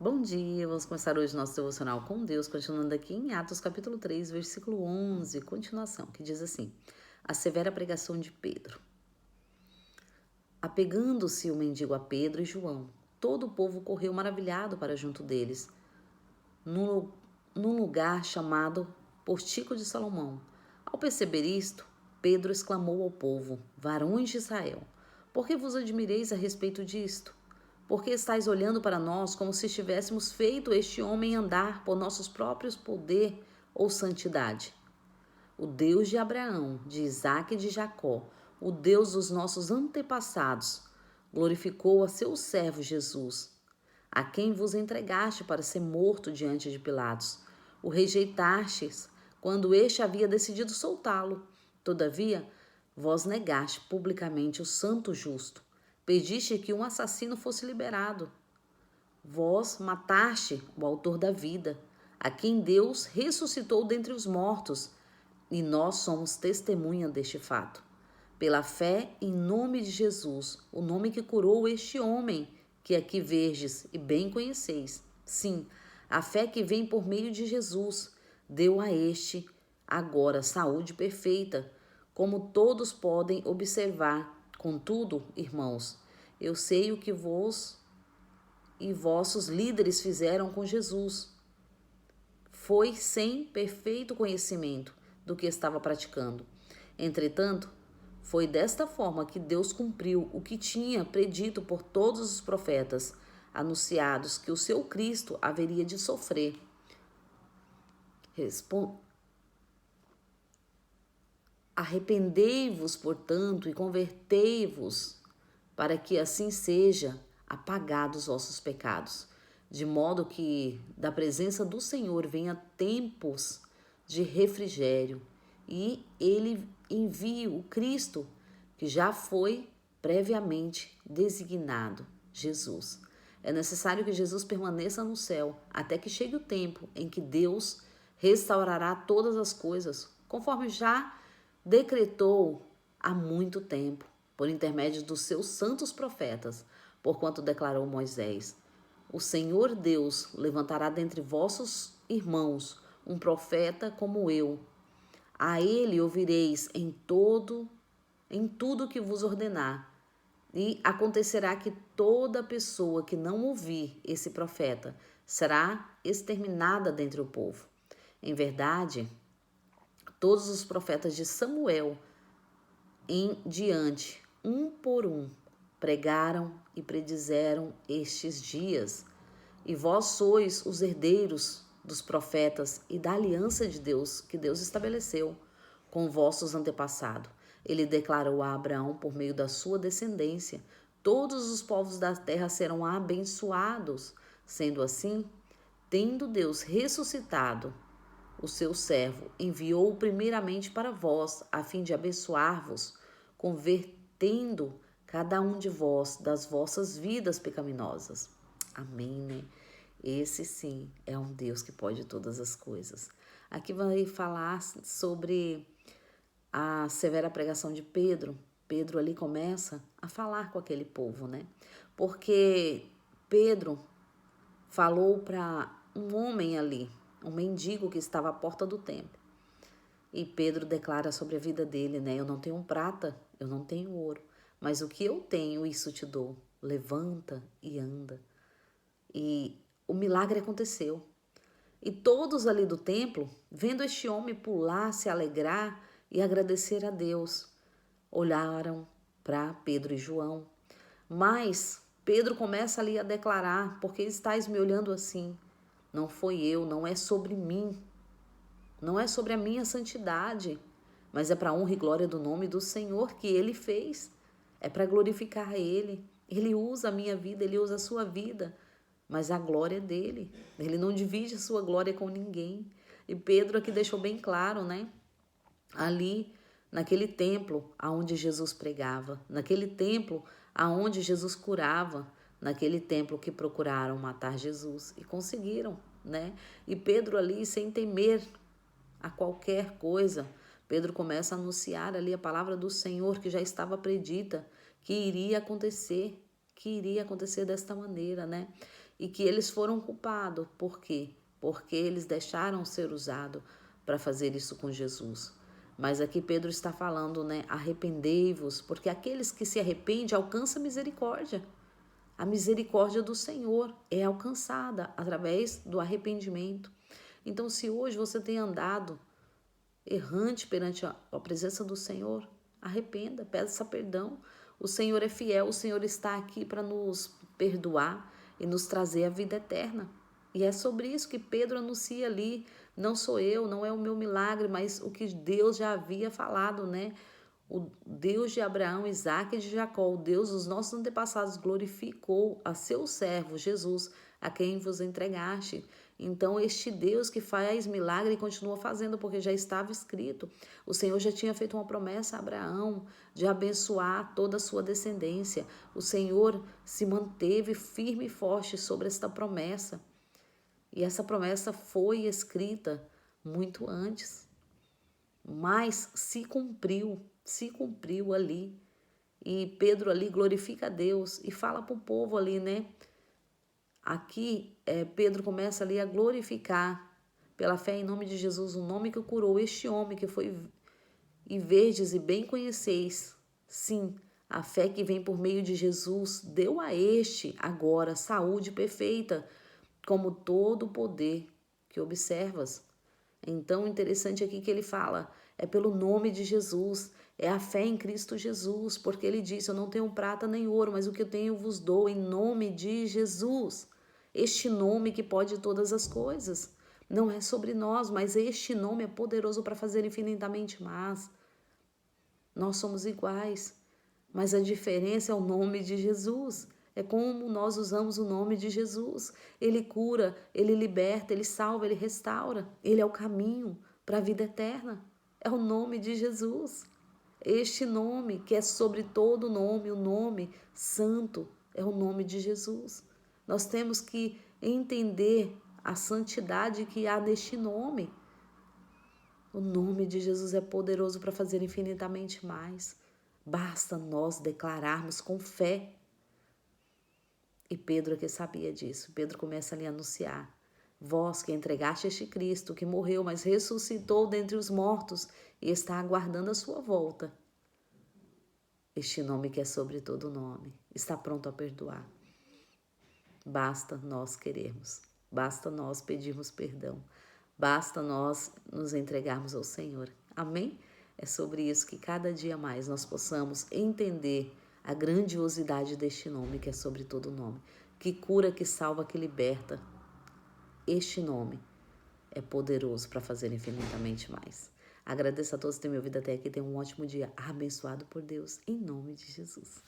Bom dia, vamos começar hoje nosso devocional com Deus, continuando aqui em Atos capítulo 3, versículo 11, continuação, que diz assim: a severa pregação de Pedro. Apegando-se o mendigo a Pedro e João, todo o povo correu maravilhado para junto deles, num lugar chamado Portico de Salomão. Ao perceber isto, Pedro exclamou ao povo: varões de Israel, por que vos admireis a respeito disto? Porque estáis olhando para nós como se tivéssemos feito este homem andar por nossos próprios poder ou santidade? O Deus de Abraão, de Isaque e de Jacó, o Deus dos nossos antepassados, glorificou a seu servo Jesus, a quem vos entregaste para ser morto diante de Pilatos. O rejeitastes quando este havia decidido soltá-lo. Todavia, vós negaste publicamente o santo justo. Pediste que um assassino fosse liberado. Vós mataste o autor da vida, a quem Deus ressuscitou dentre os mortos, e nós somos testemunha deste fato. Pela fé em nome de Jesus, o nome que curou este homem que aqui verdes e bem conheceis. Sim, a fé que vem por meio de Jesus deu a este agora saúde perfeita, como todos podem observar. Contudo, irmãos, eu sei o que vos e vossos líderes fizeram com Jesus. Foi sem perfeito conhecimento do que estava praticando. Entretanto, foi desta forma que Deus cumpriu o que tinha predito por todos os profetas, anunciados que o seu Cristo haveria de sofrer. Arrependei-vos, portanto, e convertei-vos, para que assim seja apagados os vossos pecados, de modo que da presença do Senhor venha tempos de refrigério, e ele envie o Cristo, que já foi previamente designado, Jesus. É necessário que Jesus permaneça no céu até que chegue o tempo em que Deus restaurará todas as coisas, conforme já decretou há muito tempo, por intermédio dos seus santos profetas, porquanto declarou Moisés: o Senhor Deus levantará dentre vossos irmãos um profeta como eu. A ele ouvireis em tudo que vos ordenar. E acontecerá que toda pessoa que não ouvir esse profeta será exterminada dentre o povo. Em verdade, todos os profetas de Samuel em diante, um por um, pregaram e predizeram estes dias. E vós sois os herdeiros dos profetas e da aliança de Deus, que Deus estabeleceu com vossos antepassados. Ele declarou a Abraão por meio da sua descendência: todos os povos da terra serão abençoados. Sendo assim, tendo Deus ressuscitado o seu servo, enviou-o primeiramente para vós, a fim de abençoar-vos, convertendo cada um de vós das vossas vidas pecaminosas. Amém, né? Esse sim é um Deus que pode todas as coisas. Aqui vai falar sobre a severa pregação de Pedro. Pedro ali começa a falar com aquele povo, né? Porque Pedro falou para um homem ali, um mendigo que estava à porta do templo. E Pedro declara sobre a vida dele, né? Eu não tenho prata, eu não tenho ouro, mas o que eu tenho, isso te dou. Levanta e anda. E o milagre aconteceu. E todos ali do templo, vendo este homem pular, se alegrar e agradecer a Deus, olharam para Pedro e João. Mas Pedro começa ali a declarar: por que estáis me olhando assim? Não foi eu, não é sobre mim, não é sobre a minha santidade, mas é para a honra e glória do nome do Senhor que Ele fez. É para glorificar Ele. Ele usa a minha vida, Ele usa a sua vida, mas a glória é dele. Ele não divide a sua glória com ninguém. E Pedro aqui deixou bem claro, né? Ali, naquele templo aonde Jesus pregava, naquele templo aonde Jesus curava, naquele templo que procuraram matar Jesus e conseguiram, né? E Pedro ali, sem temer a qualquer coisa, Pedro começa a anunciar ali a palavra do Senhor que já estava predita, que iria acontecer desta maneira, né? e que eles foram culpados. Por quê? Porque eles deixaram ser usados para fazer isso com Jesus. Mas aqui Pedro está falando, né? Arrependei-vos, porque aqueles que se arrependem alcançam misericórdia. A misericórdia do Senhor é alcançada através do arrependimento. Então, se hoje você tem andado errante perante a presença do Senhor, arrependa, peça perdão. O Senhor é fiel, o Senhor está aqui para nos perdoar e nos trazer a vida eterna. E é sobre isso que Pedro anuncia ali. Não sou eu, não é o meu milagre, mas o que Deus já havia falado, né? O Deus de Abraão, Isaque e de Jacó, o Deus dos nossos antepassados, glorificou a seu servo Jesus, a quem vos entregaste. Então, este Deus que faz milagre continua fazendo, porque já estava escrito. O Senhor já tinha feito uma promessa a Abraão de abençoar toda a sua descendência. O Senhor se manteve firme e forte sobre esta promessa. E essa promessa foi escrita muito antes, mas se cumpriu ali. E Pedro ali glorifica a Deus e fala para o povo ali, né? Aqui Pedro começa ali a glorificar pela fé em nome de Jesus, o nome que curou este homem que foi e verdes e bem conheceis. Sim, a fé que vem por meio de Jesus deu a este agora saúde perfeita, como todo o poder que observas. Então, interessante aqui que ele fala, é pelo nome de Jesus, é a fé em Cristo Jesus, porque ele disse, eu não tenho prata nem ouro, mas o que eu tenho eu vos dou em nome de Jesus. Este nome que pode todas as coisas. Não é sobre nós, mas este nome é poderoso para fazer infinitamente mais. Nós somos iguais, mas a diferença é o nome de Jesus. É como nós usamos o nome de Jesus. Ele cura, ele liberta, ele salva, ele restaura. Ele é o caminho para a vida eterna. É o nome de Jesus. Este nome que é sobre todo nome, o nome santo, é o nome de Jesus. Nós temos que entender a santidade que há neste nome. O nome de Jesus é poderoso para fazer infinitamente mais. Basta nós declararmos com fé. E Pedro que sabia disso. Pedro começa ali a anunciar. Vós que entregaste este Cristo, que morreu, mas ressuscitou dentre os mortos e está aguardando a sua volta. Este nome que é sobre todo nome, está pronto a perdoar. Basta nós querermos. Basta nós pedirmos perdão. Basta nós nos entregarmos ao Senhor. Amém? É sobre isso que cada dia mais nós possamos entender a grandiosidade deste nome que é sobre todo nome, que cura, que salva, que liberta. Este nome é poderoso para fazer infinitamente mais. Agradeço a todos que têm me ouvido até aqui. Tenham um ótimo dia abençoado por Deus, em nome de Jesus.